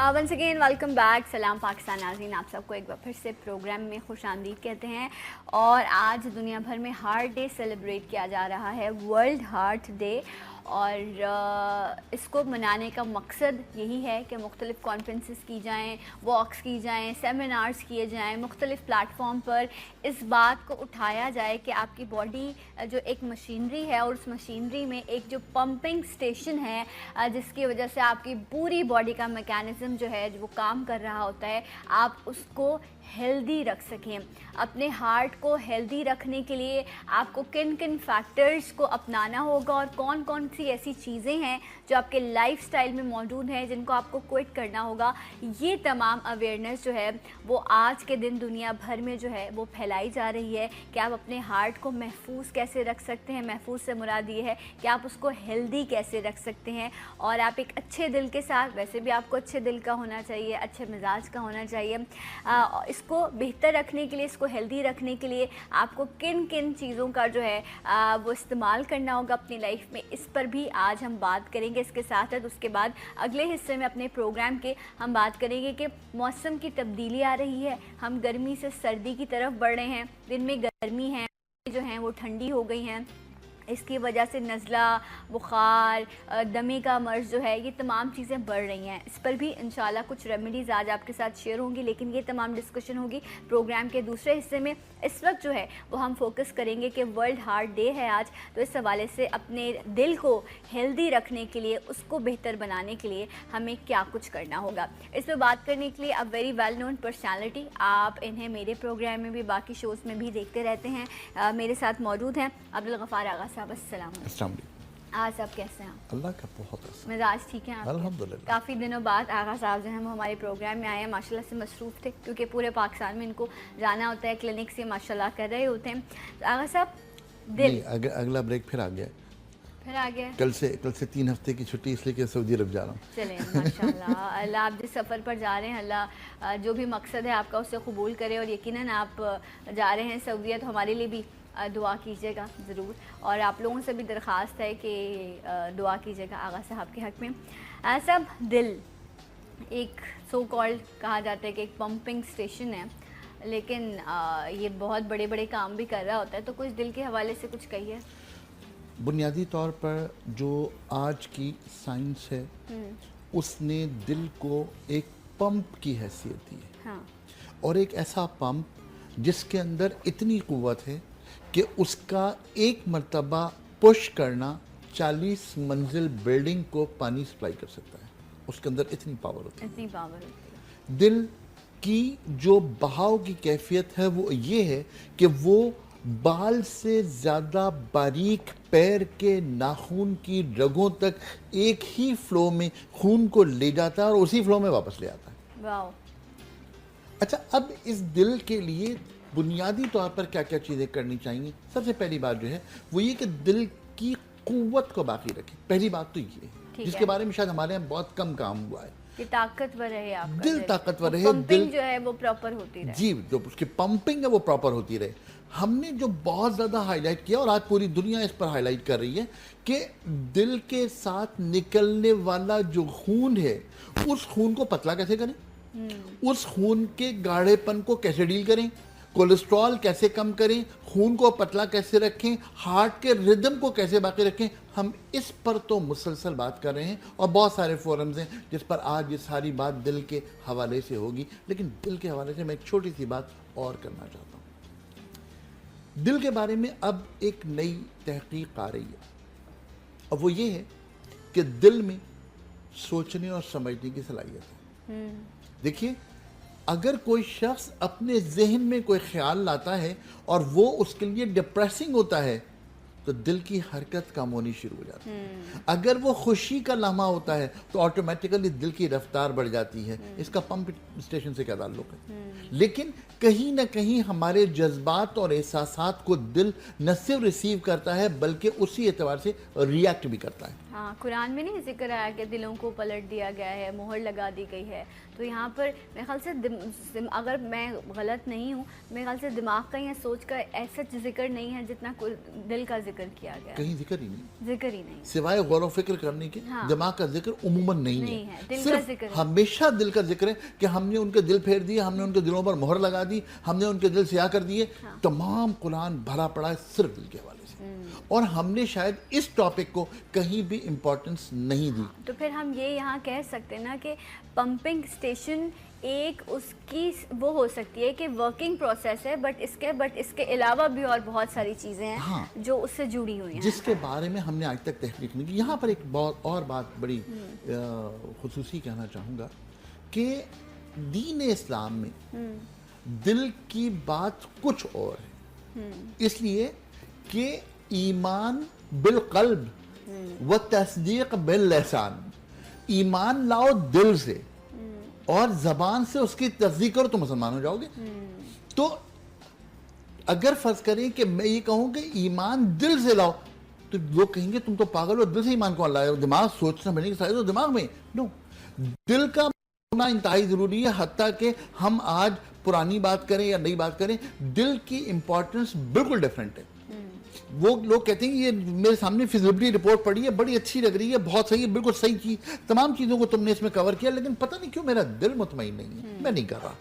Once again welcome back. सलाम पाकिस्तान नाज़रीन, आप सबको एक बार फिर से प्रोग्राम में खुशामदीद कहते हैं। और आज दुनिया भर में हार्ट डे सेलिब्रेट किया जा रहा है, वर्ल्ड हार्ट डे। और इसको मनाने का मकसद यही है कि मुख्तलिफ़ कॉन्फ्रेंसेस की जाएँ, वॉक्स की जाएँ, सेमिनार्स किए जाएँ, मुख्तलिफ़ प्लेटफॉर्म पर इस बात को उठाया जाए कि आपकी बॉडी जो एक मशीनरी है और उस मशीनरी में एक जो पंपिंग स्टेशन है जिसकी वजह से आपकी पूरी बॉडी का मैकेनिज़्म जो है वो काम कर रहा होता है, आप उसको हेल्दी रख सकें। अपने हार्ट को हेल्दी रखने के लिए आपको किन किन फैक्टर्स को अपनाना होगा और कौन कौन सी ऐसी चीज़ें हैं जो आपके लाइफस्टाइल में मौजूद हैं जिनको आपको क्विट करना होगा, ये तमाम अवेयरनेस जो है वो आज के दिन दुनिया भर में जो है वो फैलाई जा रही है कि आप अपने हार्ट को महफूज कैसे रख सकते हैं। महफूज से मुराद ये है कि आप उसको हेल्दी कैसे रख सकते हैं और आप एक अच्छे दिल के साथ, वैसे भी आपको अच्छे दिल का होना चाहिए, अच्छे मिजाज का होना चाहिए। इसको बेहतर रखने के लिए, इसको हेल्दी रखने के लिए आपको किन किन चीज़ों का जो है वो इस्तेमाल करना होगा अपनी लाइफ में, इस पर भी आज हम बात करेंगे। इसके साथ साथ उसके बाद अगले हिस्से में अपने प्रोग्राम के हम बात करेंगे कि मौसम की तब्दीली आ रही है, हम गर्मी से सर्दी की तरफ बढ़ रहे हैं, दिन में गर्मी है जो हैं वो ठंडी हो गई हैं, इसकी वजह से नज़ला, बुखार, दमे का मर्ज़ जो है ये तमाम चीज़ें बढ़ रही हैं। इस पर भी इंशाल्लाह कुछ रेमेडीज़ आज आपके साथ शेयर होंगी, लेकिन ये तमाम डिस्कशन होगी प्रोग्राम के दूसरे हिस्से में। इस वक्त जो है वो हम फोकस करेंगे कि वर्ल्ड हार्ट डे है आज, तो इस हवाले से अपने दिल को हेल्दी रखने के लिए, उसको बेहतर बनाने के लिए हमें क्या कुछ करना होगा। इस पर बात करने के लिए अब वेरी वेल नोन पर्सनैलिटी, आप इन्हें मेरे प्रोग्राम में भी, बाकी शोज़ में भी देखते रहते हैं। मेरे साथ मौजूद हैं अब्दुल गफ़ार आगा साहब। अस्सलाम वालेकुम। आज आप कैसे हैं? अल्लाह का बहुत मिजाज ठीक है आपके? अल्हम्दुलिल्लाह। काफ़ी दिनों बाद आगा साहब जो हैं वो हमारे प्रोग्राम में आए हैं, माशाल्लाह से मसरूफ़ थे क्योंकि पूरे पाकिस्तान में इनको जाना होता है, क्लिनिक से माशाल्लाह कर रहे होते हैं। आगा साहब दिल अगला ब्रेक फिर आ गया, फिर आ गया। कल से 3 हफ्ते की छुट्टी, इसलिए कि सऊदी अरब जा रहा हूँ। चलें माशाल्लाह, अल्लाह आप जिस सफ़र पर जा रहे हैं, अल्लाह जो भी मकसद है आपका उससे कबूल करे। और यकीनन आप जा रहे हैं सऊदीया, तो हमारे लिए भी दुआ कीजिएगा ज़रूर। और आप लोगों से भी दरख्वास्त है कि दुआ कीजिएगा आगा साहब के हक़ में। सब दिल एक सो कॉल्ड कहा जाता है कि एक पंपिंग स्टेशन है, लेकिन ये बहुत बड़े बड़े काम भी कर रहा होता है, तो कुछ दिल के हवाले से कुछ कहिए। बुनियादी तौर पर जो आज की साइंस है उसने दिल को एक पंप की हैसियत दी है। हाँ। और एक ऐसा पंप जिसके अंदर इतनी क़ुव्वत है कि उसका एक मर्तबा पुश करना 40 मंजिल बिल्डिंग को पानी सप्लाई कर सकता है। उसके अंदर इतनी पावर होती है। इतनी पावर होती है। दिल की जो बहाव की कैफियत है वो ये है कि वो बाल से ज़्यादा बारीक पैर के नाखून की रगों तक एक ही फ्लो में खून को ले जाता है और उसी फ्लो में वापस ले आता है। वाओ। अच्छा, अब इस दिल के लिए बुनियादी तौर पर क्या क्या चीज़ें करनी चाहिए? सबसे पहली बात जो है वो ये कि दिल की कुव्वत को बाकी रखें। पहली बात तो ये है जिसके बारे में शायद हमारे यहाँ बहुत कम काम हुआ है कि ताकतवर रहे आपका दिल, ताकतवर रहे, पंपिंग जो है वो प्रॉपर होती रहे। जी, जो उसकी पंपिंग है वो प्रॉपर होती रहे। हमने जो बहुत ज़्यादा हाईलाइट किया और आज पूरी दुनिया इस पर हाईलाइट कर रही है कि दिल के साथ निकलने वाला जो खून है उस खून को पतला कैसे करें, उस खून के गाढ़ेपन को कैसे डील करें, कोलेस्ट्रॉल कैसे कम करें, खून को पतला कैसे रखें, हार्ट के रिदम को कैसे बाकी रखें। हम इस पर तो मुसलसल बात कर रहे हैं और बहुत सारे फोरम्स हैं जिस पर आज ये सारी बात दिल के हवाले से होगी। लेकिन दिल के हवाले से मैं एक छोटी सी बात और करना चाहता हूँ। दिल के बारे में अब एक नई तहकीक आ रही है और वो ये है कि दिल में सोचने और समझने की सलाहियत है। देखिए, अगर कोई शख्स अपने जहन में कोई ख्याल लाता है और वो उसके लिए डिप्रेसिंग होता है तो दिल की हरकत कम होनी शुरू हो जाती है। अगर वो खुशी का लम्हा होता है तो ऑटोमेटिकली दिल की रफ्तार बढ़ जाती है। इसका पंप स्टेशन से क्या ताल्लुक है? लेकिन कहीं ना कहीं हमारे जज्बात और एहसासात को दिल न सिर्फ रिसीव करता है बल्कि उसी एतबार से रिएक्ट भी करता है। हाँ, कुरान में नहीं जिक्र आया कि दिलों को पलट दिया गया है, मोहर लगा दी गई है। तो यहाँ पर मेरे ख्याल से अगर मैं गलत नहीं हूँ, मेरे ख्याल से दिमाग का या सोच का ऐसा जिक्र नहीं है जितना दिल का जिक्र किया गया। कहीं जिक्र ही नहीं, जिक्र ही नहीं, सिवाय गौर व फिक्र करने के। हाँ, दिमाग का जिक्र उमूमन नहीं है, दिल सिर्फ का जिक्र है। हमेशा दिल का जिक्र है कि हमने उनके दिल फेर दिए, हमने उनके दिलों पर मोहर लगा दी, हमने उनके दिल स्याह कर दिए। हाँ। तमाम कुरान भरा पड़ा है सिर्फ दिल के हवाले से, और हमने शायद इस टॉपिक को कहीं भी इम्पोर्टेंस नहीं दी। तो फिर हम ये यहाँ कह सकते हैं ना कि पंपिंग स्टेशन एक उसकी वो हो सकती है कि वर्किंग प्रोसेस है, बट इसके अलावा भी और बहुत सारी चीज़ें हैं, हाँ, जो उससे जुड़ी हुई हैं, जिसके बारे में हमने आज तक तहकीक नहीं की। यहाँ पर एक बहुत और बात बड़ी खुसूसी कहना चाहूँगा कि दीन इस्लाम में दिल की बात कुछ और है, इसलिए कि ईमान बिल कल्ब व तस्दीक बिल लसान, ईमान लाओ दिल से और जबान से उसकी तस्दीक करो तो मुसलमान हो जाओगे। तो अगर फर्ज करें कि मैं ये कहूं कि ईमान दिल से लाओ, तो लोग कहेंगे तुम तो पागल हो, दिल से ईमान कौन लाए हो, दिमाग सोचना बनेगी सारी तो दिमाग में। नो, दिल का होना इंतहाई जरूरी है। हत्ता कि हम आज पुरानी बात करें या नई बात करें, दिल की इंपॉर्टेंस बिल्कुल डिफरेंट है। वो लोग कहते हैं ये मेरे सामने फिजिबिलिटी रिपोर्ट पड़ी है, बड़ी अच्छी लग रही है, बहुत सही है, बिल्कुल सही चीज, तमाम चीजों को तुमने इसमें कवर किया, लेकिन पता नहीं क्यों मेरा दिल मुतमईन नहीं है, मैं नहीं कर रहा।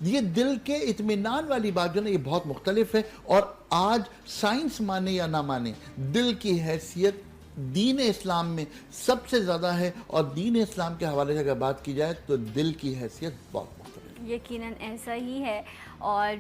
ये दिल के इत्मीनान वाली बात जो है ये बहुत मुख्तलिफ है। और आज साइंस माने या ना माने, दिल की हैसियत दीन इस्लाम में सबसे ज़्यादा है, और दीन इस्लाम के हवाले से अगर बात की जाए तो दिल की हैसियत बहुत मुख्तलिफ है। यकीनन ऐसा ही है, और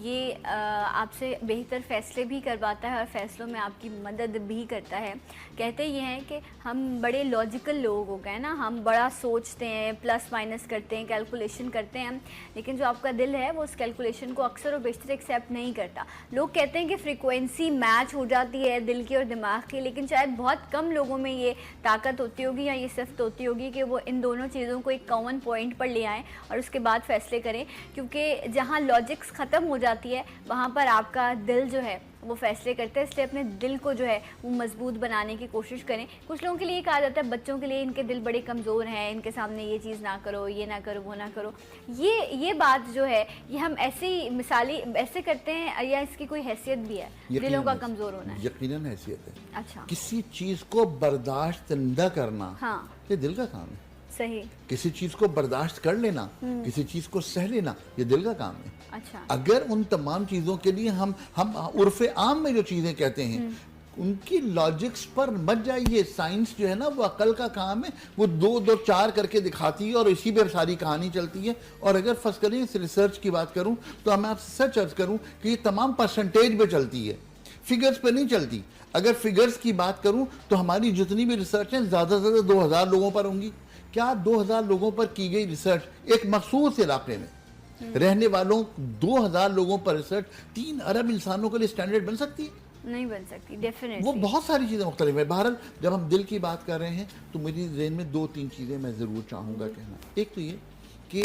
ये आपसे बेहतर फ़ैसले भी करवाता है और फ़ैसलों में आपकी मदद भी करता है। कहते ये हैं कि हम बड़े लॉजिकल लोग हो गए ना, हम बड़ा सोचते हैं, प्लस माइनस करते हैं, कैलकुलेशन करते हैं, लेकिन जो आपका दिल है वो उस कैलकुलेशन को अक्सर और बेशतर एक्सेप्ट नहीं करता। लोग कहते हैं कि फ्रीक्वेंसी मैच हो जाती है दिल की और दिमाग की, लेकिन शायद बहुत कम लोगों में ये ताकत होती होगी या ये सिफ्त होती होगी कि वो इन दोनों चीज़ों को एक कॉमन पॉइंट पर ले आएँ और उसके बाद फ़ैसले करें, क्योंकि जहाँ लॉजिक्स ख़त्म हो जाती है वहाँ पर आपका दिल जो है वो फैसले करते हैं। इसलिए अपने दिल को जो है वो मजबूत बनाने की कोशिश करें। कुछ लोगों के लिए कहा जाता है बच्चों के लिए इनके दिल बड़े कमज़ोर हैं, इनके सामने ये चीज़ ना करो, ये ना करो, वो ना करो। ये बात जो है ये हम ऐसी मिसाली ऐसे करते हैं या इसकी कोई हैसियत भी है दिलों का कमज़ोर होना है? यकीनन हैसियत है। अच्छा, किसी चीज़ को बर्दाश्त न करना, हाँ, ये दिल का काम है। सही। किसी चीज को बर्दाश्त कर लेना, किसी चीज को सह लेना, ये दिल का काम है। अच्छा, अगर उन तमाम चीजों के लिए हम उर्फे आम में जो चीजें कहते हैं उनकी लॉजिक्स पर मत जाइए। साइंस जो है ना वो अकल का काम है, वो 2 2 4 करके दिखाती है और इसी पे सारी कहानी चलती है। और अगर फर्ज करें इस रिसर्च की बात करूं तो मैं आपसे सच अर्ज करूं कि ये तमाम परसेंटेज पे चलती है, फिगर्स पे नहीं चलती। अगर फिगर्स की बात करूं तो हमारी जितनी भी रिसर्च है ज़्यादा से ज़्यादा 2000 लोगों पर होंगी। क्या 2000 लोगों पर की गई रिसर्च एक मखसूस इलाके में रहने वालों 2000 लोगों पर रिसर्च 3 अरब इंसानों के लिए स्टैंडर्ड बन सकती है? नहीं बन सकती, डेफिनेटली। वो बहुत सारी चीज़ें मुख्तलिफ है। बहरहाल जब हम दिल की बात कर रहे हैं तो मेरी ज़हन में 2-3 चीज़ें मैं ज़रूर चाहूँगा कहना। एक तो ये कि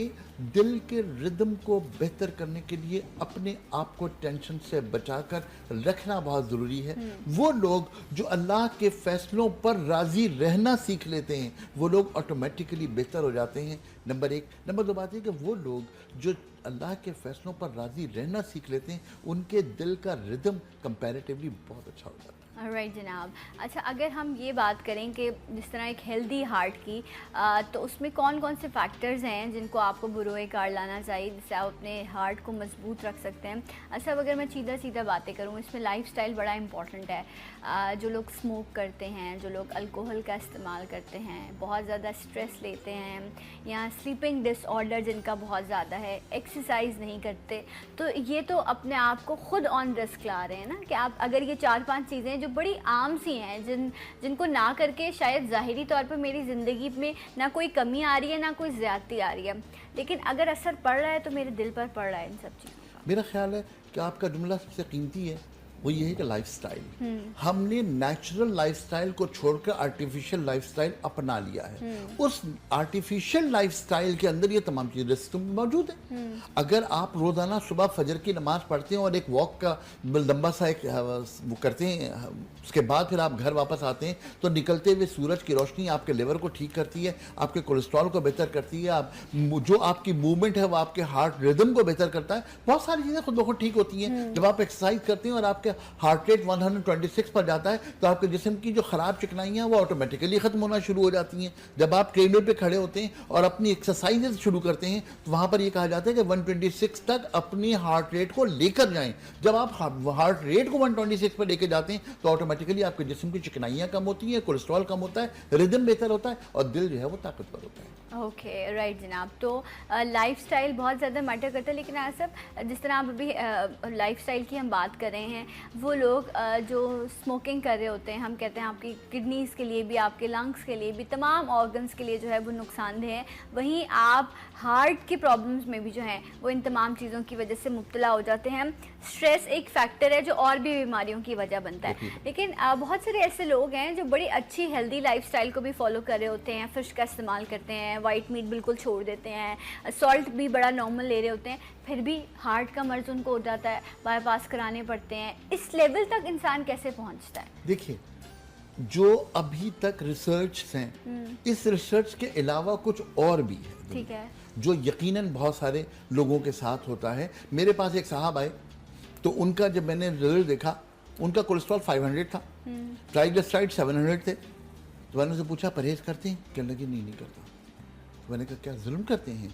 दिल के रिदम को बेहतर करने के लिए अपने आप को टेंशन से बचाकर रखना बहुत ज़रूरी है। वो लोग जो अल्लाह के फ़ैसलों पर राज़ी रहना सीख लेते हैं वो लोग ऑटोमेटिकली बेहतर हो जाते हैं, नंबर 1। नंबर 2 बात है कि वो लोग जो अल्लाह के फ़ैसलों पर राज़ी रहना सीख लेते हैं उनके दिल का रिदम कंपैरेटिवली बहुत अच्छा हो जाता है। राइट जनाब। अच्छा, अगर हम ये बात करें कि जिस तरह एक हेल्दी हार्ट की तो उसमें कौन कौन से फैक्टर्स हैं जिनको आपको बुरोए कार लाना चाहिए जिससे आप अपने हार्ट को मजबूत रख सकते हैं? अच्छा, अगर मैं सीधा बातें करूँ, इसमें लाइफस्टाइल बड़ा इंपॉर्टेंट है। जो लोग स्मोक करते हैं, जो लोग अल्कोहल का इस्तेमाल करते हैं, बहुत ज़्यादा स्ट्रेस लेते हैं, या स्लीपिंग डिसऑर्डर जिनका बहुत ज़्यादा है, एक्सरसाइज नहीं करते, तो ये तो अपने आप को खुद ऑन रिस्क ला रहे हैं ना। कि आप अगर ये 4-5 चीज़ें जो बड़ी आम सी हैं जिनको ना करके शायद ज़ाहिरी तौर पे मेरी ज़िंदगी में ना कोई कमी आ रही है ना कोई ज़्यादती आ रही है, लेकिन अगर असर पड़ रहा है तो मेरे दिल पर पड़ रहा है इन सब चीज़ों का। मेरा ख्याल है कि आपका जुमला सबसे कीमती है। वो ये है कि लाइफस्टाइल, हमने नेचुरल लाइफस्टाइल को छोड़कर आर्टिफिशियल लाइफस्टाइल अपना लिया है। उस आर्टिफिशियल लाइफस्टाइल के अंदर ये तमाम चीजें रिस्क मौजूद है। अगर आप रोजाना सुबह फजर की नमाज पढ़ते हैं और एक वॉक का लंबा सा एक वो करते हैं, उसके बाद फिर आप घर वापस आते हैं, तो निकलते हुए सूरज की रोशनी आपके लिवर को ठीक करती है, आपके कोलेस्ट्रॉल को बेहतर करती है, आप जो आपकी मूवमेंट है वो आपके हार्ट रिदम को बेहतर करता है। बहुत सारी चीजें खुद ब खुद ठीक होती हैं। जब आप एक्सरसाइज करते हैं और आपके हार्ट रेट 126 पर जाता है, तो आपके जिस्म की जो खराब चिकनाइयां वो ऑटोमेटिकली खत्म होना शुरू हो जाती हैं। जब आप ट्रेडमिल पे खड़े होते हैं और अपनी एक्सरसाइजेज शुरू करते हैं, तो वहां पर ये कहा जाता है कि 126 तक अपनी हार्ट रेट को लेकर जाएं। जब आप हार्ट रेट को 126 पर लेकर जाते हैं, तो ऑटोमेटिकली आपके जिस्म की चिकनाइयां कम होती हैं, कोलेस्ट्रॉल कम होता है, रिदम बेहतर होता है और दिल जो है वो ताकतवर होता है। ओके, राइट जनाब। तो लाइफस्टाइल बहुत ज़्यादा मैटर करता है, लेकिन सब जिस तरह आप अभी लाइफस्टाइल की हम बात कर रहे हैं, वो लोग जो स्मोकिंग कर रहे होते हैं, हम कहते हैं आपकी किडनीज़ के लिए भी, आपके लंग्स के लिए भी, तमाम ऑर्गन्स के लिए जो है वो नुकसानदेह है। वहीं आप हार्ट की प्रॉब्लम्स में भी जो है वो इन तमाम चीज़ों की वजह से मुब्तला हो जाते हैं। स्ट्रेस एक फैक्टर है जो और भी बीमारियों की वजह बनता है। लेकिन बहुत सारे ऐसे लोग हैं जो बड़ी अच्छी हेल्दी लाइफस्टाइल को भी फॉलो कर रहे होते हैं, फ़िश का इस्तेमाल करते हैं, वाइट मीट बिल्कुल छोड़ देते हैं, सॉल्ट भी बड़ा नॉर्मल ले रहे होते हैं, फिर भी हार्ट का मर्ज उनको हो जाता है, बाईपास कराने पड़ते हैं। इस लेवल तक इंसान कैसे पहुंचता है? देखिए, जो अभी तक रिसर्च हैं, इस रिसर्च के अलावा कुछ और भी है, ठीक है, जो यकीनन बहुत सारे लोगों के साथ होता है। मेरे पास एक साहब आए, तो उनका जब मैंने रिजल्ट देखा, उनका कोलेस्ट्रॉल 500 था, ट्राइग्लिसराइड 700 थे। तो मैंने उनसे पूछा परहेज करते हैं? कहने लगे नहीं करता। तो मैंने कहा क्या जुल्म करते हैं?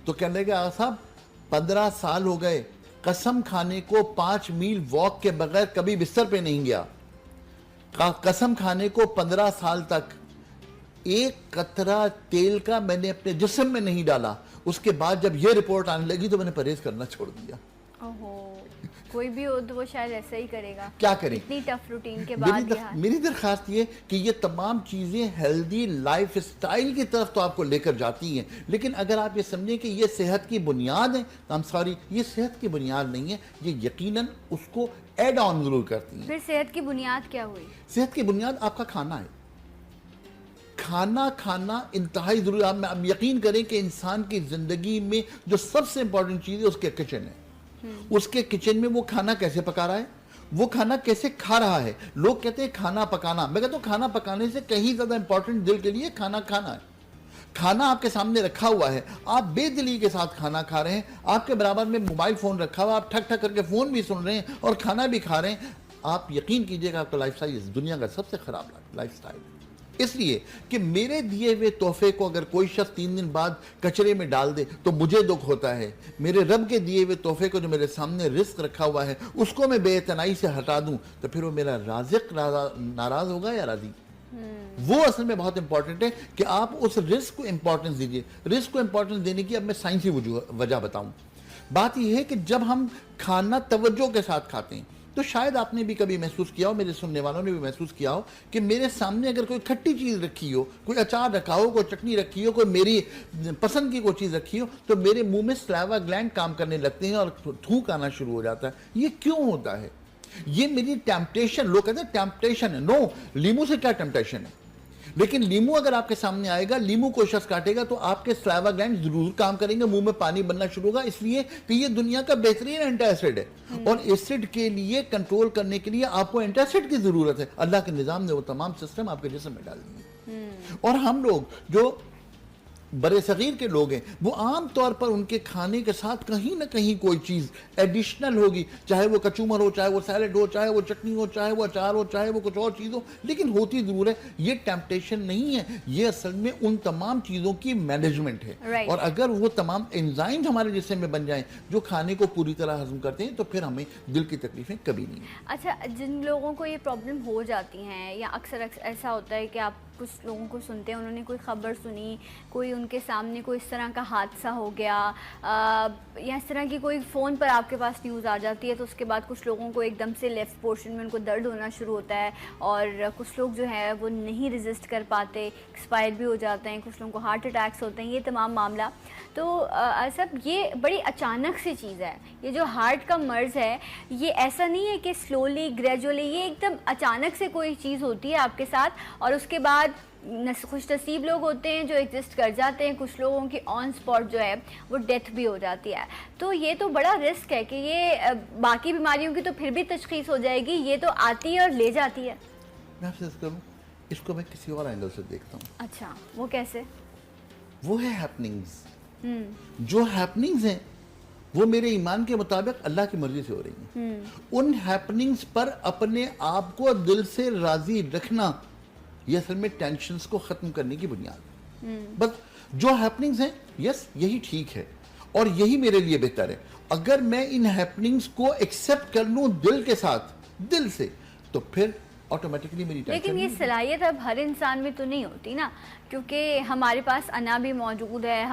तो कहने लगे साहब 15 साल हो गए, कसम खाने को 5 मील वॉक के बगैर कभी बिस्तर पे नहीं गया। कसम खाने को 15 साल तक एक कतरा तेल का मैंने अपने जिस्म में नहीं डाला। उसके बाद जब ये रिपोर्ट आने लगी तो मैंने परहेज करना छोड़ दिया। ओहो, कोई भी हो तो वो शायद ऐसा ही करेगा। क्या करें, इतनी टफ रूटीन के बाद। मेरी दरखास्त ये कि ये तमाम चीजें हेल्दी लाइफ स्टाइल की तरफ तो आपको लेकर जाती हैं, लेकिन अगर आप ये समझें कि ये सेहत की बुनियाद है, तो सॉरी, ये सेहत की बुनियाद नहीं है, ये यकीनन उसको एड ऑन जरूर करती है। फिर सेहत की बुनियाद क्या हुई? सेहत की बुनियाद आपका खाना है। खाना खाना इंतहाई जरूरी। आप यकीन करें कि इंसान की जिंदगी में जो सबसे इंपॉर्टेंट चीज है उसके किचन है। उसके किचन में वो खाना कैसे पका रहा है, वो खाना कैसे खा रहा है। लोग कहते हैं खाना पकाना, मैं कहता हूं खाना पकाने से कहीं ज्यादा इंपॉर्टेंट दिल के लिए खाना खाना है। खाना आपके सामने रखा हुआ है, आप बेदिली के साथ खाना खा रहे हैं, आपके बराबर में मोबाइल फोन रखा हुआ, आप ठक ठक करके फोन भी सुन रहे हैं और खाना भी खा रहे हैं। आप यकीन कीजिएगा आपका लाइफस्टाइल इस दुनिया का सबसे खराब लाइफस्टाइल है। इसलिए कि मेरे दिए हुए तोहफे को अगर कोई शख्स 3 दिन बाद कचरे में डाल दे तो मुझे दुख होता है। मेरे रब के दिए हुए तोहफे को जो मेरे सामने रिस्क रखा हुआ है उसको मैं बेइतनाई से हटा दूं तो फिर वो मेरा राज़िक नाराज होगा या राजी। वो असल में बहुत इंपॉर्टेंट है कि आप उस रिस्क को इंपॉर्टेंस दीजिए। रिस्क को इंपॉर्टेंस देने की अब मैं साइंसी वजह बताऊं। बात यह है कि जब हम खाना तवज्जो के साथ खाते हैं तो शायद आपने भी कभी महसूस किया हो, मेरे सुनने वालों ने भी महसूस किया हो कि मेरे सामने अगर कोई खट्टी चीज़ रखी हो, कोई अचार रखा हो, कोई चटनी रखी हो, कोई मेरी पसंद की कोई चीज़ रखी हो, तो मेरे मुंह में सलाइवा ग्लैंड काम करने लगते हैं और थूक आना शुरू हो जाता है। ये क्यों होता है? ये मेरी टेम्पटेशन, लोग कहते हैं टेम्पटेशन है। नो, लीमू से क्या टेम्पटेशन है? लेकिन लीमू अगर आपके सामने आएगा, लीमू को शख्स काटेगा तो आपके सलाइवा ग्लैंड जरूर काम करेंगे, मुंह में पानी बनना शुरू होगा, इसलिए कि ये दुनिया का बेहतरीन एंटासिड है। और एसिड के लिए कंट्रोल करने के लिए आपको एंटासिड की जरूरत है। अल्लाह के निजाम ने वो तमाम सिस्टम आपके जिस्म में डाल दिए। और हम लोग जो बड़े सगीर के लोग हैं वो आम तौर पर उनके खाने के साथ कहीं ना कहीं कोई चीज़ एडिशनल होगी, चाहे वो कचूमर हो, चाहे वो सैलड हो, चाहे वो चटनी हो, चाहे वो अचार हो, चाहे वो कुछ और चीज़ हो, लेकिन होती ज़रूर है। ये टेम्पटेशन नहीं है, ये असल में उन तमाम चीज़ों की मैनेजमेंट है। और अगर वो तमाम एंजाइम्स हमारे जिस्म में बन जाएं जो खाने को पूरी तरह हजम करते हैं तो फिर हमें दिल की तकलीफें कभी नहीं। अच्छा, जिन लोगों को ये प्रॉब्लम हो जाती हैं या अक्सर ऐसा होता है कि आप कुछ लोगों को सुनते हैं, उन्होंने कोई ख़बर सुनी, कोई उनके सामने कोई इस तरह का हादसा हो गया या इस तरह की कोई फ़ोन पर आपके पास न्यूज़ आ जाती है, तो उसके बाद कुछ लोगों को एकदम से लेफ़्ट पोर्शन में उनको दर्द होना शुरू होता है और कुछ लोग जो है वो नहीं रेजिस्ट कर पाते, एक्सपायर भी हो जाते हैं, कुछ लोगों को हार्ट अटैक्स होते हैं, ये तमाम मामला। तो सब ये बड़ी अचानक सी चीज़ है। ये जो हार्ट का मर्ज़ है, ये ऐसा नहीं है कि स्लोली ग्रेजुअली, ये एकदम अचानक से कोई चीज़ होती है आपके साथ और उसके बाद खुश नसीब लोग होते हैं जो एग्जिस्ट कर जाते हैं, कुछ लोगों की ऑन स्पॉट जो है वो डेथ भी हो जाती है। तो ये तो बड़ा रिस्क है कि ये बाकी बीमारियों की तो फिर भी तशखीस हो जाएगी, ये तो आती है और ले जाती है। मैं आपसे करूँ, इसको मैं किसी और एंगल से देखता हूँ। अच्छा, वो कैसे? वो है हैपनिंग्स। जो हैपनिंग्स हैं वो मेरे ईमान के मुताबिक अल्लाह की मर्जी से हो रही हैं। उन हैपनिंग्स पर अपने आप को दिल से राजी रखना, ये असल में टेंशन्स को ख़त्म करने की बुनियाद है। बस जो हैपनिंग्स हैं, यस, यही ठीक है और यही मेरे लिए बेहतर है। अगर मैं इन हैपनिंग्स को एक्सेप्ट कर लूँ दिल के साथ, दिल से, तो फिर ऑटोमेटिकली मेरी टेंशन। लेकिन ये सलाहियत अब हर इंसान में तो नहीं होती ना, क्योंकि हमारे पास अना भी मौजूद है,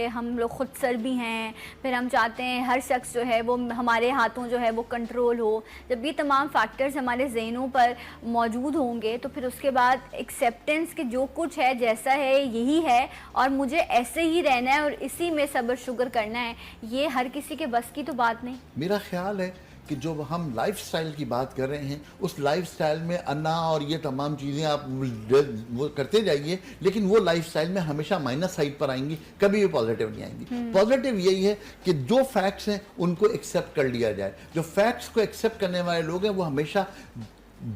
हम लोग खुद सर भी हैं, फिर हम चाहते हैं हर शख्स जो है वो हमारे हाथों जो है वो कंट्रोल हो। जब ये तमाम फैक्टर्स हमारे जहनों पर मौजूद होंगे तो फिर उसके बाद एक्सेप्टेंस के जो कुछ है जैसा है यही है और मुझे ऐसे ही रहना है और इसी में सब्र शुक्र करना है, ये हर किसी के बस की तो बात नहीं। मेरा ख्याल है कि जो हम लाइफस्टाइल की बात कर रहे हैं, उस लाइफस्टाइल में अन्ना और ये तमाम चीज़ें आप वो करते जाइए, लेकिन वो लाइफस्टाइल में हमेशा माइनस साइड पर आएंगी, कभी भी पॉजिटिव नहीं आएंगी। पॉजिटिव यही है कि जो फैक्ट्स हैं उनको एक्सेप्ट कर लिया जाए। जो फैक्ट्स को एक्सेप्ट करने वाले लोग हैं वो हमेशा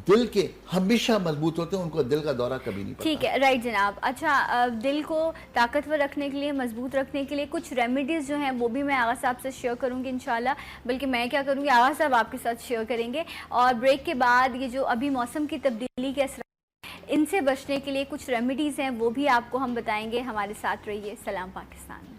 दिल के हमेशा मजबूत होते हैं, उनको दिल का दौरा कभी नहीं पड़ता। ठीक है, राइट जनाब। अच्छा, दिल को ताकतवर रखने के लिए, मजबूत रखने के लिए कुछ रेमेडीज़ जो हैं वो भी मैं आगा साहब से शेयर करूंगी इंशाल्लाह। बल्कि मैं क्या करूंगी, आगा साहब आपके साथ शेयर करेंगे और ब्रेक के बाद ये जो अभी मौसम की तब्दीली के असर, इनसे बचने के लिए कुछ रेमेडीज़ हैं वो भी आपको हम बताएंगे। हमारे साथ रहिए सलाम पाकिस्तान में।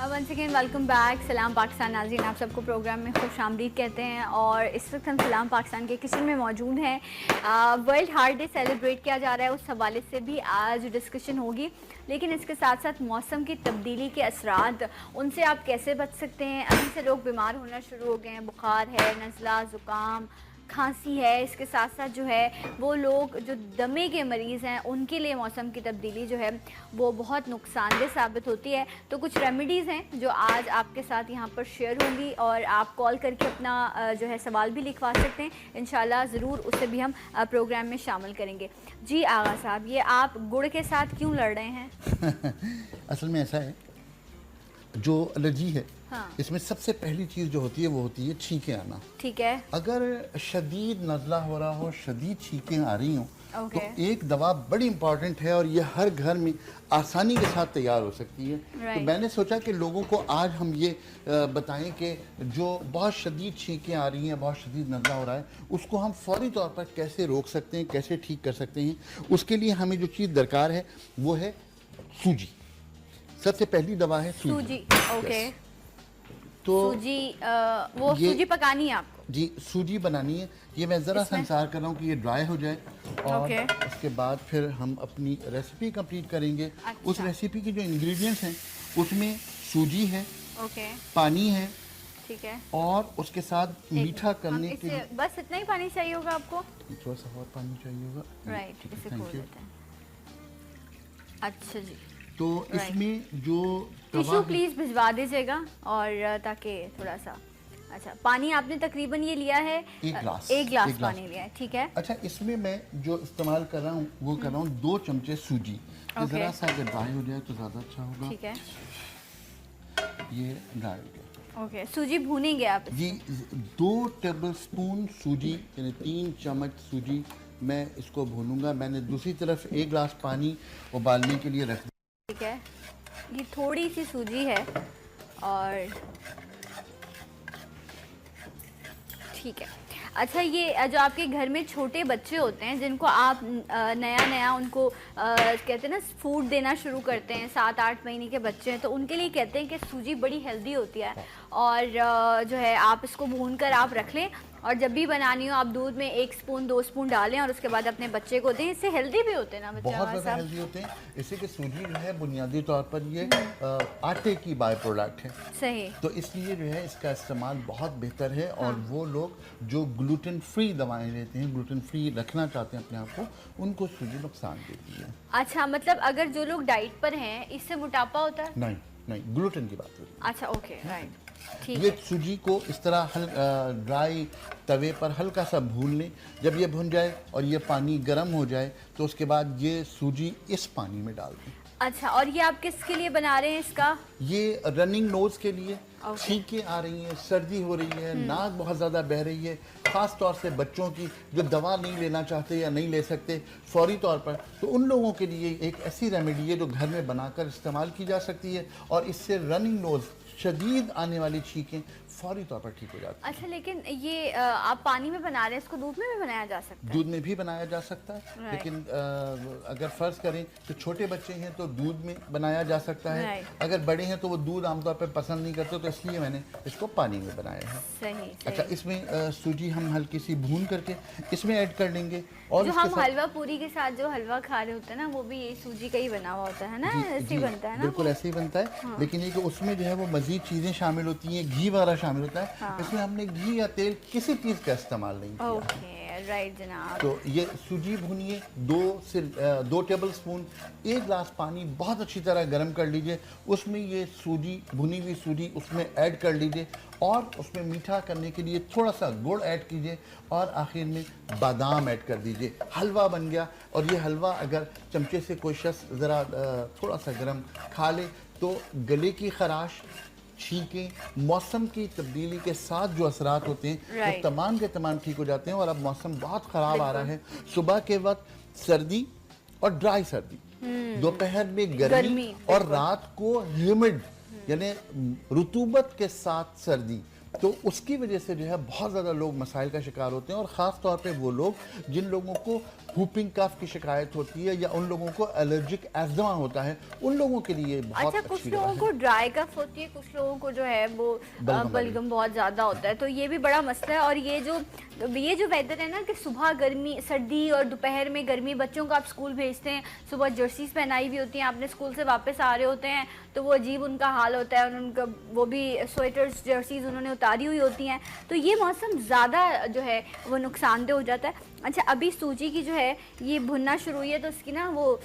Once again welcome back. सलाम पाकिस्तान नाज़रीन, आप सबको प्रोग्राम में खुश आमदीद कहते हैं और इस वक्त हम सलाम पाकिस्तान के किचन में मौजूद हैं। वर्ल्ड हार्ट डे सेलिब्रेट किया जा रहा है, उस हवाले से भी आज डिस्कशन होगी। लेकिन इसके साथ साथ मौसम की तब्दीली के असरात, उनसे आप कैसे बच सकते हैं। अभी से लोग बीमार होना शुरू हो गए हैं, बुखार है, नज़ला, ज़ुकाम, खांसी है। इसके साथ साथ जो है वो लोग जो दमे के मरीज़ हैं उनके लिए मौसम की तब्दीली जो है वो बहुत नुकसानदेह साबित होती है। तो कुछ रेमेडीज़ हैं जो आज आपके साथ यहाँ पर शेयर होंगी और आप कॉल करके अपना जो है सवाल भी लिखवा सकते हैं। इंशाल्लाह ज़रूर उसे भी हम प्रोग्राम में शामिल करेंगे। जी आगा साहब, ये आप गुड़ के साथ क्यों लड़ रहे हैं? असल में ऐसा है, जो एलर्जी है, हाँ। इसमें सबसे पहली चीज़ जो होती है वो होती है छींकें आना। ठीक है। अगर शदीद नज़ला हो रहा हो, शदीद छींकें आ रही हों, ओके। तो एक दवा बड़ी इंपॉर्टेंट है और ये हर घर में आसानी के साथ तैयार हो सकती है। तो मैंने सोचा कि लोगों को आज हम ये बताएं कि जो बहुत शदीद छींकें आ रही हैं, बहुत शदीद नज़ला हो रहा है, उसको हम फौरी तौर पर कैसे रोक सकते हैं, कैसे ठीक कर सकते हैं। उसके लिए हमें जो चीज़ दरकार है वो है सूजी। सबसे पहली दवा है सूजी। ओके। तो सूजी वो सूजी पकानी है आपको? जी, सूजी बनानी है। ये मैं ज़रा सा इंतज़ार कर रहा हूँ कि ये ड्राई हो जाए और उसके बाद फिर हम अपनी रेसिपी कंप्लीट करेंगे। अच्छा। उस रेसिपी के जो इंग्रेडिएंट्स हैं उसमें सूजी है, ओके, पानी है, ठीक है, और उसके साथ मीठा करने के लिए बस इतना ही पानी चाहिए होगा आपको? थोड़ा सा और पानी चाहिए होगा। राइट, इसे खोल देते हैं। अच्छा जी। तो इसमें जो टिश्यू प्लीज भिजवा दीजिएगा और ताकि थोड़ा सा। अच्छा, पानी आपने तकरीबन ये लिया है एक गिलास पानी लिया है, ठीक है। अच्छा, इसमें मैं जो इस्तेमाल कर रहा हूँ वो कर रहा हूँ 2 चमचे सूजी। ज़रा सा अगर ड्राई हो जाए तो ज़्यादा अच्छा होगा। ठीक है, ये ड्राई हो गया। ओके, सूजी भूनेंगे आप जी। 2 टेबलस्पून सूजी यानी 3 चम्मच सूजी मैं इसको भूनूंगा। मैंने दूसरी तरफ 1 गिलास पानी उबालने के लिए रख दिया। ठीक है, ये थोड़ी सी सूजी है और ठीक है। अच्छा, ये जो आपके घर में छोटे बच्चे होते हैं जिनको आप नया नया उनको कहते हैं ना फूड देना शुरू करते हैं, 7-8 महीने के बच्चे हैं, तो उनके लिए कहते हैं कि सूजी बड़ी हेल्दी होती है और जो है आप इसको भून कर आप रख लें और जब भी बनानी हो आप दूध में 1 स्पून 2 स्पून डालें और उसके बाद अपने बच्चे को दें। इससे हेल्दी भी होते हैं ना बच्चे? बहुत ज़्यादा हेल्दी होते हैं। इससे कि सूजी जो है बुनियादी तौर पर ये आटे की बाय प्रोडक्ट है। सही। तो इसलिए जो है इसका इस्तेमाल बहुत बेहतर है। और वो लोग जो ग्लूटेन फ्री दवाएं लेते हैं, ग्लूटेन फ्री रखना चाहते हैं अपने आप को, उनको सूजी नुकसान देती है। अच्छा, मतलब अगर जो लोग डाइट पर हैं इससे मोटापा होता है? नहीं नहीं, ग्लूटेन की बात करें। अच्छा, ओके, राइट, ठीक ये है। सूजी को इस तरह ड्राई तवे पर हल्का सा भून लें। जब ये भुन जाए और ये पानी गर्म हो जाए तो उसके बाद ये सूजी इस पानी में डाल दें। अच्छा, और ये आप किसके लिए बना रहे हैं इसका? ये रनिंग नोज के लिए, छींकें आ रही हैं, सर्दी हो रही है, नाक बहुत ज़्यादा बह रही है, ख़ास तौर से बच्चों की जो दवा नहीं लेना चाहते या नहीं ले सकते फौरी तौर पर, तो उन लोगों के लिए एक ऐसी रेमेडी है जो घर में बनाकर इस्तेमाल की जा सकती है और इससे रनिंग नोज, शदीद आने वाली छींकें फौरी तौर पर ठीक हो जाती है। अच्छा, लेकिन ये आप पानी में बना रहे हैं, इसको दूध में भी बनाया जा सकता है? दूध में भी बनाया जा सकता है, लेकिन अगर फ़र्ज़ करें तो छोटे बच्चे हैं तो दूध में बनाया जा सकता है। अगर बड़े हैं तो वो दूध आमतौर पर पसंद नहीं करते, तो इसलिए मैंने इसको पानी में बनाया है। सही। अच्छा, इसमें सूजी हम हल्की सी भून करके इसमें ऐड कर लेंगे। और जो हम हलवा पूरी के साथ जो हलवा खा रहे होते हैं ना, वो भी यही सूजी का ही बना हुआ होता है ना? ऐसे ही बनता है ना? बिल्कुल ऐसे ही बनता है। लेकिन ये कि उसमें जो है वो मज़ीद चीज़ें शामिल होती हैं, घी वगैरह शामिल होता है। इसमें हमने घी या तेल किसी चीज़ का इस्तेमाल नहीं किया। ओके, राइट जनाब। तो ये सूजी भुनिए, 2 टेबल स्पून, 1 गिलास पानी बहुत अच्छी तरह गर्म कर लीजिए। उसमें ये सूजी, भुनी हुई सूजी उसमें ऐड कर लीजिए और उसमें मीठा करने के लिए थोड़ा सा गुड़ ऐड कीजिए और आखिर में बादाम ऐड कर दीजिए। हलवा बन गया। और ये हलवा अगर चमचे से कोई शख्स ज़रा थोड़ा सा गर्म खा ले तो गले की खराश, छींकें, मौसम की तब्दीली के साथ जो असरात होते हैं वो तमाम के तमाम ठीक हो जाते हैं। और अब मौसम बहुत ख़राब आ रहा है, सुबह के वक्त सर्दी और ड्राई सर्दी, दोपहर में गर्मी और रात को ह्यूमिड यानी रुतूबत के साथ सर्दी। तो उसकी वजह से जो है बहुत ज़्यादा लोग मसाइल का शिकार होते हैं। और ख़ास तौर पे वो लोग जिन लोगों को हुपिंग कफ की शिकायत होती है या उन लोगों को एलर्जिक एस्मा होता है, उन लोगों के लिए बहुत अच्छा, कुछ लोगों को ड्राई कफ होती है, कुछ लोगों को जो है वो बलगम बहुत ज़्यादा होता है, तो ये भी बड़ा मसला है। और ये जो वेदर है ना कि सुबह गर्मी, सर्दी और दोपहर में गर्मी, बच्चों को आप स्कूल भेजते हैं, सुबह जर्सीज पहनाई हुई होती हैं, आपने स्कूल से वापस आ रहे होते हैं तो वो अजीब उनका हाल होता है, उनका वो भी स्वेटर्स, जर्सीज उन्होंने उतारी हुई होती हैं, तो ये मौसम ज़्यादा जो है वो नुकसानदेह हो जाता है। अच्छा, अभी सूजी की जो है ये भुनना शुरू हुई है तो इसकी ना वो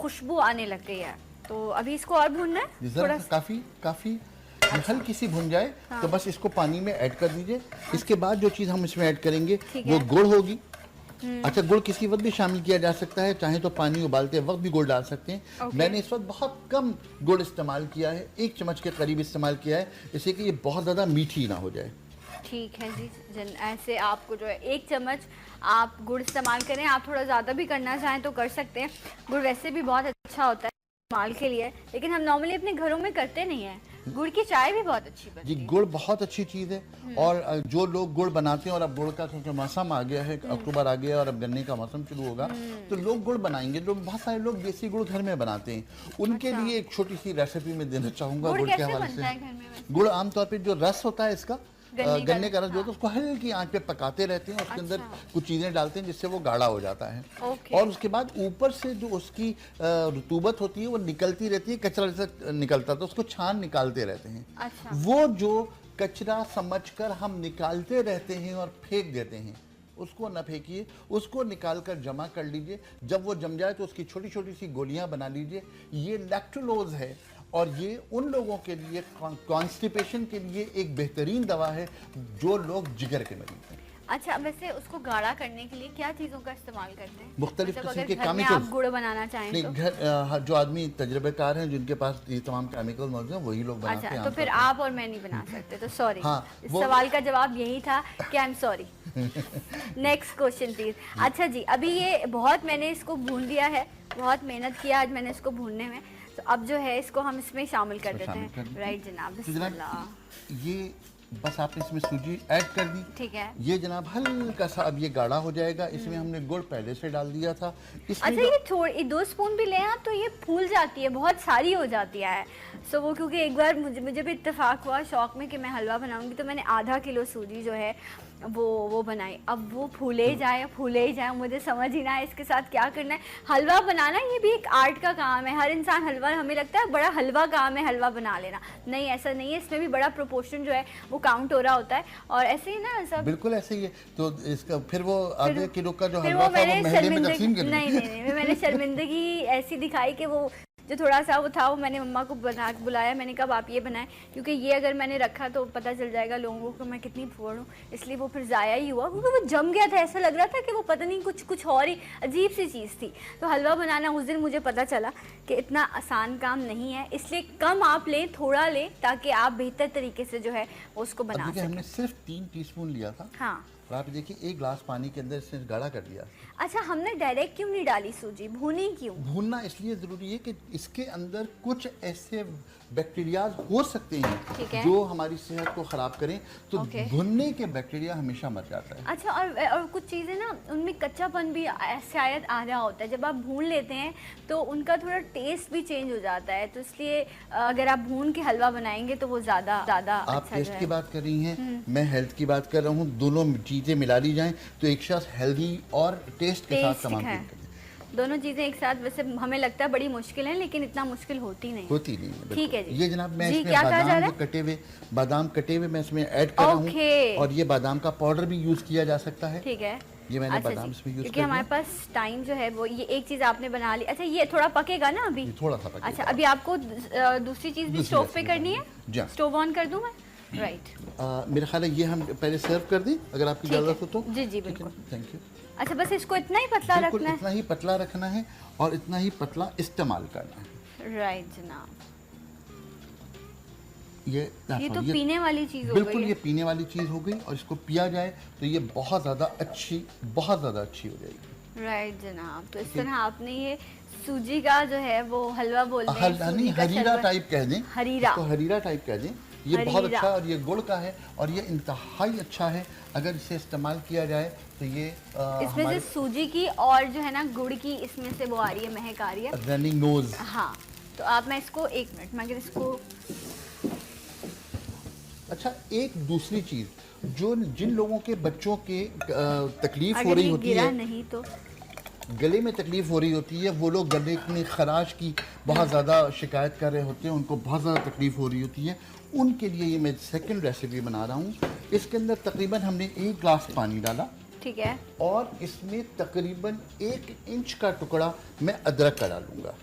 खुशबू आने लग गई है, तो अभी इसको और भुनना है थोड़ा। काफ़ी हल्की सी भुन जाए तो बस इसको पानी में ऐड कर दीजिए। इसके बाद जो चीज़ हम इसमें ऐड करेंगे वो गुड़ होगी। अच्छा, गुड़ किसी वक्त भी शामिल किया जा सकता है, चाहे तो पानी उबालते वक्त भी गुड़ डाल सकते हैं। मैंने इस वक्त बहुत कम गुड़ इस्तेमाल किया है, 1 चम्मच के करीब इस्तेमाल किया है, इससे कि ये बहुत ज़्यादा मीठी ना हो जाए। ठीक है जी, ऐसे आपको जो है 1 चम्मच आप गुड़ इस्तेमाल करें। आप थोड़ा ज़्यादा भी करना चाहें तो कर सकते हैं। गुड़ वैसे भी बहुत अच्छा होता है इस्तेमाल के लिए, लेकिन हम नॉर्मली अपने घरों में करते नहीं हैं। गुड़ की चाय भी बहुत अच्छी बनती है। जी, गुड़ बहुत अच्छी चीज़ है। और जो लोग गुड़ बनाते हैं, और अब गुड़ का क्योंकि मौसम आ गया है, अक्टूबर आ गया और अब गन्ने का मौसम शुरू होगा, तो लोग गुड़ बनाएंगे। लोग बहुत सारे लोग देसी गुड़ घर में बनाते हैं, उनके लिए एक छोटी सी रेसिपी मैं देना चाहूँगा गुड़ के हवाले से। गुड़ आमतौर पर जो रस होता है इसका, गन्ने का रस जो होता है, उसको हल्की आंच पे पकाते रहते हैं और उसके अंदर कुछ चीज़ें डालते हैं जिससे वो गाढ़ा हो जाता है। और उसके बाद ऊपर से जो उसकी रुतूबत होती है वो निकलती रहती है, कचरा जैसा निकलता, तो उसको छान निकालते रहते हैं। वो जो कचरा समझकर हम निकालते रहते हैं और फेंक देते हैं, उसको न फेंकिए, उसको निकाल कर जमा कर लीजिए। जब वो जम जाए तो उसकी छोटी छोटी सी गोलियां बना लीजिए। ये लैक्टोलोज है और ये उन लोगों के लिए, कॉन्स्टिपेशन के लिए एक बेहतरीन दवा है जो लोग जिगर के मरीज हैं। अच्छा, वैसे उसको गाढ़ा करने के लिए क्या चीज़ों का इस्तेमाल करते हैं? मुख्तलिफ किस्म के केमिकल्स। आप गुड़ बनाना चाहें नहीं, तो? घर जो आदमी तजर्बेकार हैं, जिनके पास ये तमाम केमिकल मौजूद हैं, वही लोग बनाते हैं। अच्छा, तो फिर आप और मैं नहीं बना सकते, तो सॉरी। हाँ, इस सवाल का जवाब यही था कि I am sorry. Next question please. अच्छा जी, अभी ये बहुत मैंने इसको भून दिया है, बहुत मेहनत किया आज मैंने इसको भूनने में, तो अब जो है इसको हम इसमें शामिल कर देते हैं। राइट जनाब, बिस्मिल्लाह। ये बस आपने इसमें सूजी ऐड कर दी। ठीक है। ये जनाब हल्का सा अब ये गाढ़ा हो जाएगा। इसमें हमने गुड़ पहले से डाल दिया था। इसमें अच्छा, ये थोड़ी 2 स्पून भी लें आप तो ये फूल जाती है, बहुत सारी हो जाती है। सो वो क्योंकि एक बार मुझे भी इत्तेफाक हुआ शौक में कि मैं हलवा बनाऊंगी, तो मैंने आधा किलो सूजी जो है वो बनाई। अब वो फूले ही जाए, मुझे समझ ही ना है इसके साथ क्या करना है। हलवा बनाना ये भी एक आर्ट का काम है। हर इंसान हलवा, हमें लगता है बड़ा हलवा काम है हलवा बना लेना, नहीं ऐसा नहीं है। इसमें भी बड़ा प्रोपोर्शन जो है वो काउंट हो रहा होता है। और ऐसे ही ना सब बिल्कुल ऐसे ही है। तो इसका फिर वो आधे किलो का जो फिर हलवा वो था वो मैंने महल्ले में तकसीम कर दिया। नहीं, मैंने शर्मिंदगी ऐसी दिखाई कि वो जो थोड़ा सा वो था, वो मैंने मम्मा को बना बुलाया, मैंने कहा आप ये बनाएं, क्योंकि ये अगर मैंने रखा तो पता चल जाएगा लोगों को मैं कितनी फुअर हूँ। इसलिए वो फिर ज़ाया ही हुआ, क्योंकि वो जम गया था। ऐसा लग रहा था कि वो पता नहीं कुछ और ही अजीब सी चीज़ थी। तो हलवा बनाना उस दिन मुझे पता चला कि इतना आसान काम नहीं है, इसलिए कम आप लें, थोड़ा लें, ताकि आप बेहतर तरीके से जो है उसको बना सकें। हमने सिर्फ 3 टीस्पून लिया था। हाँ, और आप देखिए 1 गिलास पानी के अंदर इसने गाढ़ा कर दिया। अच्छा, हमने डायरेक्ट क्यों नहीं डाली सूजी, भूनी क्यों? भूनना इसलिए ज़रूरी है कि इसके अंदर कुछ ऐसे बैक्टीरिया हो सकते हैं जो हमारी सेहत को ख़राब करें, तो भुनने के बैक्टीरिया हमेशा मर जाता है। अच्छा, और कुछ चीज़ें ना उनमें कच्चापन भी शायद आ रहा होता है। जब आप भून लेते हैं तो उनका थोड़ा टेस्ट भी चेंज हो जाता है, तो इसलिए अगर आप भून के हलवा बनाएंगे तो वो ज़्यादा आप अच्छा टेस्ट की बात कर रही हैं, मैं हेल्थ की बात कर रहा हूँ। दोनों चीज़ें मिला ली जाएं तो एक शख्स हेल्दी और टेस्ट के साथ तमाम चीज़ें करें। दोनों चीज़ें एक साथ, वैसे हमें लगता है बड़ी मुश्किल है, लेकिन इतना मुश्किल होती नहीं है। ठीक है जी। ये जनाब मैं इसमें बादाम कटे हुए मैं इसमें ऐड कर रहा हूँ, और ये बादाम का पाउडर भी यूज़ किया जा सकता है। ठीक है, ये मैंने बादाम इसमें यूज़ क्योंकि हमारे पास टाइम जो है वो, ये एक चीज़ आपने बना ली। अच्छा, ये थोड़ा पकेगा ना अभी? थोड़ा सा पकेगा। अच्छा, अभी आपको दूसरी चीज़ भी स्टोव पे करनी है? स्टोव ऑन कर दूँ मैं? राइट। मेरा ख्याल है ये हम पहले सर्व कर दें, अगर आपकी इजाज़त हो तो। जी बिल्कुल, थैंक यू। अच्छा, बस इसको इतना ही पतला रखना है? इतना ही पतला रखना है और इतना ही पतला इस्तेमाल करना है। राइट जनाब। ये तो पीने वाली चीज़ हो गई। बिल्कुल, ये पीने वाली चीज़ हो गई, और इसको पिया जाए तो ये बहुत ज़्यादा अच्छी हो जाएगी। राइट जनाब। तो इस तरह आपने ये सूजी का जो है वो हलवा बोलते हैं, हरीरा टाइप कह दें, हरीरा टाइप कह दें। ये बहुत अच्छा, और ये गुड़ का है, और ये इंतहाई अच्छा है अगर इसे इस्तेमाल किया जाए तो। ये इसमें से सूजी की और जो है ना गुड़ की इसमें से वो आ रही है, महक आ रही है, रनिंग नोज। हाँ, तो आप मैं इसको 1 मिनट में अगर इसको। अच्छा, एक दूसरी चीज़ जो जिन लोगों के बच्चों के तकलीफ हो रही होती है, नहीं तो गले में तकलीफ हो रही होती है, वो लोग गले में खराश की बहुत ज़्यादा शिकायत कर रहे होते हैं, उनको बहुत ज़्यादा तकलीफ हो रही होती है, उनके लिए ये मैं सेकंड रेसिपी बना रहा हूँ। इसके अंदर तकरीबन हमने 1 गिलास पानी डाला। ठीक है। और इसमें तकरीबन 1 इंच का टुकड़ा मैं अदरक का डालूंगा।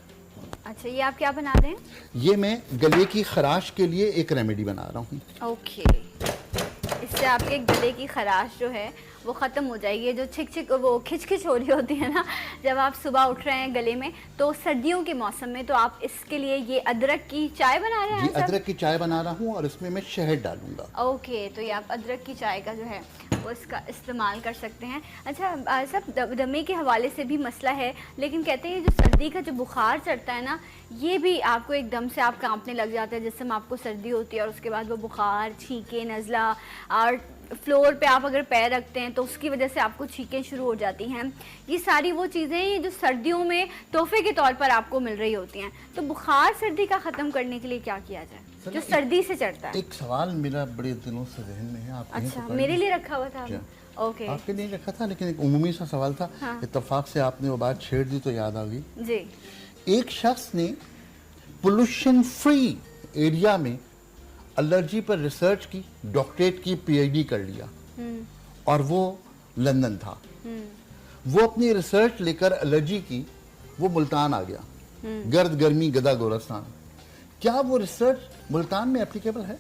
अच्छा, ये आप क्या बना रहे हैं? ये मैं गले की खराश के लिए एक रेमेडी बना रहा हूँ। ओके, इससे आपके गले की खराश जो है वो ख़त्म हो जाएगी। जो वो खिच हो रही होती है ना जब आप सुबह उठ रहे हैं गले में, तो सर्दियों के मौसम में तो आप इसके लिए ये अदरक की चाय बना रहे हैं? अदरक की चाय बना रहा हूँ, और इसमें मैं शहद डालूंगा। ओके, तो ये आप अदरक की चाय का जो है वो इसका इस्तेमाल कर सकते हैं। अच्छा, सब दमे के हवाले से भी मसला है, लेकिन कहते हैं जो सर्दी का जो बुखार चढ़ता है ना, ये भी आपको एकदम से आप कांपने लग जाते हैं जिससे आपको सर्दी होती है, और उसके बाद वो बुखार, छींके, नज़ला, और फ्लोर पे आप अगर पैर रखते हैं तो उसकी वजह से आपको छींकें शुरू हो जाती हैं। ये सारी वो चीज़ें जो सर्दियों में तोहफे के तौर पर आपको मिल रही होती हैं। तो बुखार सर्दी का ख़त्म करने के लिए क्या किया जाए जो सर्दी से चढ़ता है? एक सवाल मेरा बड़े दिनों से जहन में है। आप अच्छा, मेरे लिए रखा हुआ था? ओके, आपके लिए रखा था, लेकिन एक उमूमी सा सवाल था। हाँ। इत्तेफाक से आपने वो बात छेड़ दी तो याद आ गई जी। एक शख्स ने पोल्यूशन फ्री एरिया में एलर्जी पर रिसर्च की, डॉक्टरेट की, पीएचडी कर लिया, और वो लंदन था। वो अपनी रिसर्च लेकर एलर्जी की, वो मुल्तान आ गया, गर्द गर्मी गदा गोरस्तान। क्या वो रिसर्च मुल्तान में एप्लीकेबल है?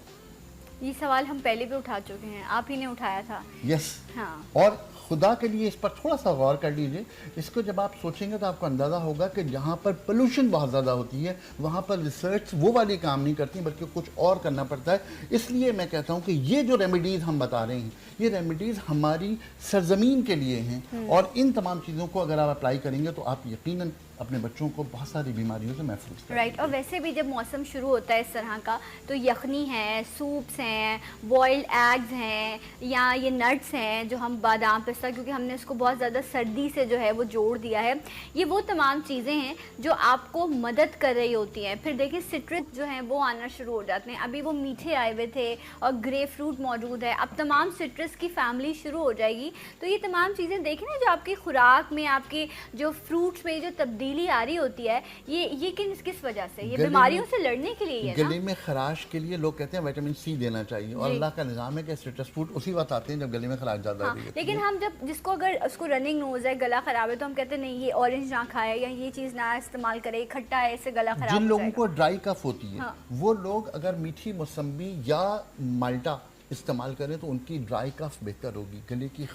ये सवाल हम पहले भी उठा चुके हैं, आप ही ने उठाया था। यस। हाँ। और खुदा के लिए इस पर थोड़ा सा गौर कर लीजिए। इसको जब आप सोचेंगे तो आपको अंदाज़ा होगा कि जहाँ पर पोल्यूशन बहुत ज़्यादा होती है वहाँ पर रिसर्च वो वाली काम नहीं करती, बल्कि कुछ और करना पड़ता है। इसलिए मैं कहता हूँ कि ये जो रेमेडीज़ हम बता रहे हैं, ये रेमेडीज़ हमारी सरजमीन के लिए हैं, और इन तमाम चीज़ों को अगर आप अप्लाई करेंगे तो आप यकीनन अपने बच्चों को बहुत सारी बीमारियों से महफूज करें। राइट। और वैसे भी जब मौसम शुरू होता है इस तरह का, तो यखनी है, सूप्स हैं, बॉइल्ड एग्स हैं, या ये नट्स हैं जो हम बादाम पिस्ता, क्योंकि हमने इसको बहुत ज़्यादा सर्दी से जो है वो जोड़ दिया है, ये वो तमाम चीज़ें हैं जो आपको मदद कर रही होती हैं। फिर देखिए सिट्रस जो हैं वो आना शुरू हो जाते हैं। अभी वो मीठे आए हुए थे और ग्रे फ्रूट मौजूद है, अब तमाम सिट्रस की फैमिली शुरू हो जाएगी। तो ये तमाम चीज़ें देखें ना, जो आपकी खुराक में, आपके जो फ्रूट्स में जो तब्दीली आ रही होती है, ये किस वजह से? ये बीमारियों से लड़ने के लिए है ना? गले में खराश के लिए लोग कहते हैं विटामिन सी देना चाहिए, और अल्लाह का निज़ाम है कि सिट्रस फ्रूट उसी वक्त आते हैं जब गले में खराश ज़्यादा होती है। लेकिन हम जब जिसको अगर उसको रनिंग नोज है, गला खराब है, तो हम कहते हैं नहीं ये ऑरेंज ना खाए या ये चीज़ ना इस्तेमाल करे, खट्टा है, इससे गला खराब हो जिन लोगों जाएगा। को ड्राई कफ होती है, वो लोग अगर मीठी मौसम्बी या माल्टा इस्तेमाल करें तो उनकी ड्राई कफ बेहतर होगी, गले की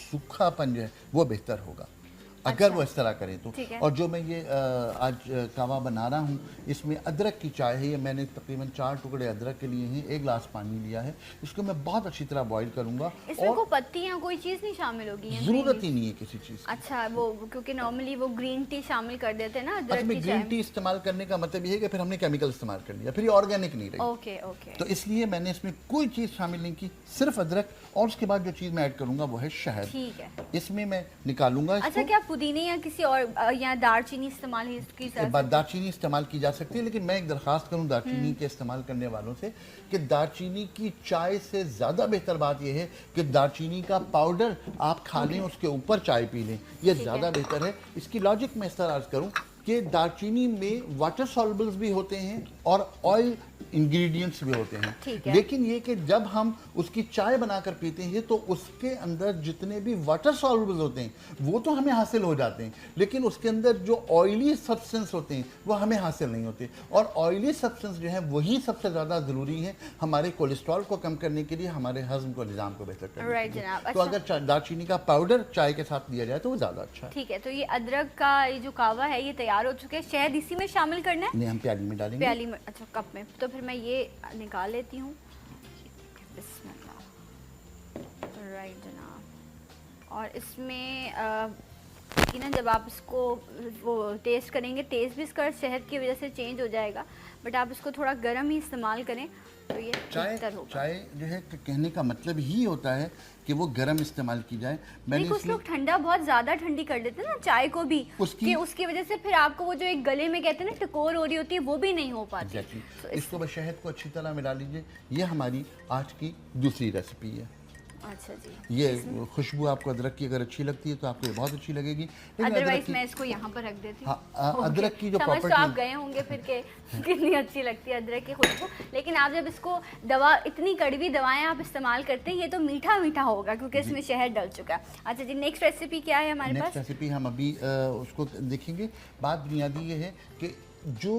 सूखापन जो है वो बेहतर होगा अगर वो इस तरह करें तो। और जो मैं ये आज कावा बना रहा हूँ, इसमें अदरक की चाय है। ये मैंने तकरीबन 4 टुकड़े अदरक के लिए हैं, 1 गिलास पानी लिया है। इसको मैं बहुत अच्छी तरह बॉईल करूँगा। इसमें कोई पत्तियाँ कोई चीज़ नहीं शामिल होगी? ज़रूरत ही नहीं है किसी चीज़ की। अच्छा, वो क्योंकि नॉर्मली वो ग्रीन टी शामिल कर देते हैं ना अदरक की चाय में। ग्रीन टी इस्तेमाल करने का मतलब ये है कि फिर हमने केमिकल इस्तेमाल कर लिया, फिर ये ऑर्गेनिक नहीं रही। Okay okay. तो इसलिए मैंने इसमें कोई चीज़ शामिल नहीं की, सिर्फ अदरक। और उसके बाद जो चीज़ मैं ऐड करूँगा वो है शहद। ठीक है। इसमें मैं निकालूंगा। अच्छा, क्या पुदीने या किसी और या दालचीनी इस्तेमाल है इसकी? दालचीनी इस्तेमाल की जा सकती है, लेकिन मैं एक दरखास्त करूं दालचीनी के इस्तेमाल करने वालों से कि दालचीनी की चाय से ज़्यादा बेहतर बात यह है कि दालचीनी का पाउडर आप खा लें, उसके ऊपर चाय पी लें, ये ज़्यादा बेहतर है। इसकी लॉजिक मैं इस तरह अर्ज करूं कि दालचीनी में वाटर सॉल्युबल्स भी होते हैं और ऑयल इंग्रेडिएंट्स भी होते हैं, लेकिन ये कि जब हम उसकी चाय बनाकर पीते हैं तो उसके अंदर जितने भी वाटर सॉल्युबल्स होते हैं वो तो हमें हासिल हो जाते हैं, लेकिन उसके अंदर जो ऑयली सब्सटेंस होते हैं वो हमें हासिल नहीं होते। और ऑयली सब्सटेंस जो है वही सबसे ज़्यादा ज़रूरी है हमारे कोलेस्ट्रॉल को कम करने के लिए, हमारे हजम को निज़ाम को बेहतर करने के लिए। तो अगर दालचीनी का पाउडर चाय के साथ दिया जाए तो वो ज़्यादा अच्छा है। ठीक है, तो ये अदरक का ये जो कावा है ये तैयार हो चुका है। शहद इसी में शामिल करना है? नहीं, हम प्याली में डालेंगे। प्याली में? अच्छा, कप में। तो फिर मैं ये निकाल लेती हूँ। राइट जनाब। और इसमें कि ना जब आप इसको वो टेस्ट करेंगे, टेस्ट भी इसका शहद की वजह से चेंज हो जाएगा, बट आप इसको थोड़ा गर्म ही इस्तेमाल करें तो ये बेहतर होगा। चाय जो है कहने का मतलब ही होता है कि वो गर्म इस्तेमाल की जाए। मैंने कुछ लोग ठंडा बहुत ज़्यादा ठंडी कर देते हैं ना चाय को भी, उसकी वजह से फिर आपको वो जो एक गले में कहते हैं ना टकोर हो रही होती है, वो भी नहीं हो पाती। तो इसको बस शहद को अच्छी तरह मिला लीजिए। ये हमारी आज की दूसरी रेसिपी है। अच्छा जी। ये खुशबू आपको अदरक की अगर अच्छी लगती है तो आपको ये बहुत अच्छी लगेगी। अदरवाइज मैं इसको यहाँ पर रख देती हूँ। अदरक की जो प्रॉपर्टी, तो आप गए होंगे फिर के कितनी अच्छी लगती है अदरक की खुशबू। लेकिन आप जब इसको दवा, इतनी कड़वी दवाएं आप इस्तेमाल करते हैं, ये तो मीठा मीठा होगा क्योंकि इसमें शहद डल चुका है। अच्छा जी, नेक्स्ट रेसिपी क्या है हमारे पास? नेक्स्ट रेसिपी हम अभी उसको देखेंगे। बात बुनियादी ये है कि जो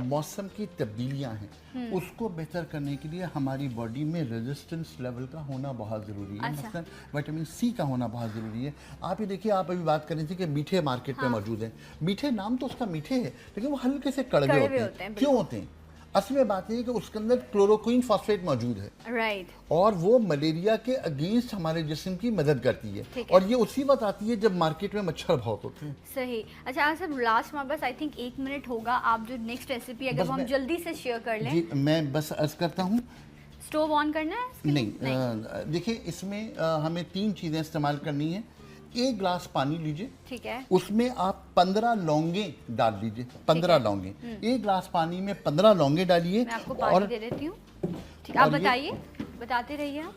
मौसम की तब्दीलियां हैं उसको बेहतर करने के लिए हमारी बॉडी में रेजिस्टेंस लेवल का होना बहुत ज़रूरी है। अच्छा। मसलन विटामिन सी का होना बहुत ज़रूरी है। आप ये देखिए, आप अभी बात कर रही थी कि मीठे मार्केट में मौजूद हैं। मीठे नाम तो उसका मीठे है, लेकिन वो हल्के से कड़वे होते हैं। क्यों होते हैं? असल में बात यह है कि उसके अंदर क्लोरोक्विन फॉस्फेट मौजूद है। राइट। और वो मलेरिया के अगेंस्ट हमारे जिस्म की मदद करती है। और ये उसी वक्त आती है जब मार्केट में मच्छर बहुत होते हैं। सही। अच्छा सर, लास्ट में बस आई थिंक 1 मिनट होगा, आप जो नेक्स्ट रेसिपी अगर हम जल्दी से शेयर कर लें। जी, मैं बस अर्ज करता हूँ। स्टोव ऑन करना है? नहीं, देखिए इसमें हमें 3 चीज़ें इस्तेमाल करनी है। 1 गिलास पानी लीजिए, ठीक है, उसमें आप 15 लौंगे डाल लीजिए। 15 लौंगे, 1 गिलास पानी में 15 लौंगे डालिए। मैं आपको पानी दे देती हूँ। ठीक, आप बताइए, बताते रहिए आप।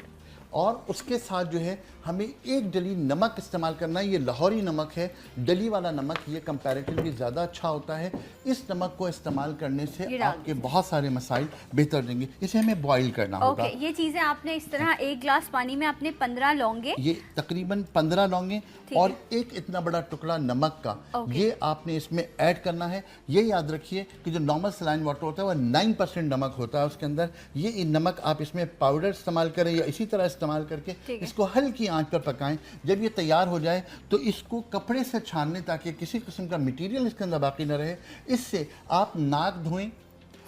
और उसके साथ जो है हमें 1 डली नमक इस्तेमाल करना है। ये लाहौरी नमक है, डली वाला नमक, ये कंपैरेटिवली ज़्यादा अच्छा होता है। इस नमक को इस्तेमाल करने से आपके बहुत सारे मसाइल बेहतर देंगे। इसे हमें बॉईल करना होगा। ये चीज़ें आपने इस तरह 1 गिलास पानी में आपने 15 लौंगे, ये तकरीबन 15 लौंगे और एक इतना बड़ा टुकड़ा नमक का, ये आपने इसमें ऐड करना है। ये याद रखिए कि जो नॉर्मल सलाइन वाटर होता है वो 9% नमक होता है उसके अंदर। ये नमक आप इसमें पाउडर इस्तेमाल करें या इसी तरह इस्तेमाल करके इसको हल्की आंच पर पकाएं। जब ये तैयार हो जाए तो इसको कपड़े से छान लें ताकि किसी किस्म का मटेरियल इसके अंदर बाकी न रहे। इससे आप नाक धोएं,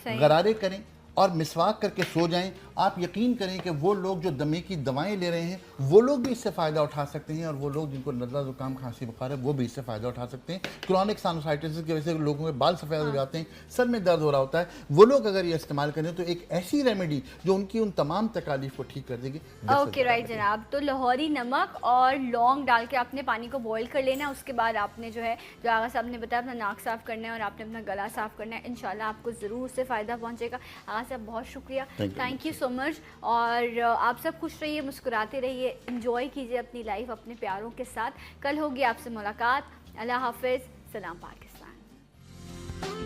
गरारे करें और मिसवाक करके सो जाएं आप यकीन करें कि वो लोग जो दमे की दवाएं ले रहे हैं वो लोग भी इससे फ़ायदा उठा सकते हैं, और वो लोग जिनको नज़ला ज़ुकाम खांसी बुखार है वो भी इससे फ़ायदा उठा सकते हैं। क्रॉनिक साइनोसाइटिस की वजह से लोगों में बाल सफ़ेद हो जाते हैं, सर में दर्द हो रहा होता है, वो लोग अगर ये इस्तेमाल करें तो एक ऐसी रेमेडी जो उनकी उन तमाम तकालीफ को ठीक कर देगी। ओके राइट जनाब, तो लाहौरी नमक और लौंग डाल के आपने पानी को बॉईल कर लेना, उसके बाद आपने जो है जो आगा साहब ने बताया अपना नाक साफ़ करना है और आपने अपना गला साफ़ करना है। इंशाल्लाह आपको ज़रूर उससे फ़ायदा पहुंचेगा। आगा साहब बहुत शुक्रिया, थैंक यू सो मच। और आप सब खुश रहिए, मुस्कुराते रहिए, इंजॉय कीजिए अपनी लाइफ अपने प्यारों के साथ। कल होगी आपसे मुलाकात। अल्लाह हाफिज़, सलाम पाकिस्तान।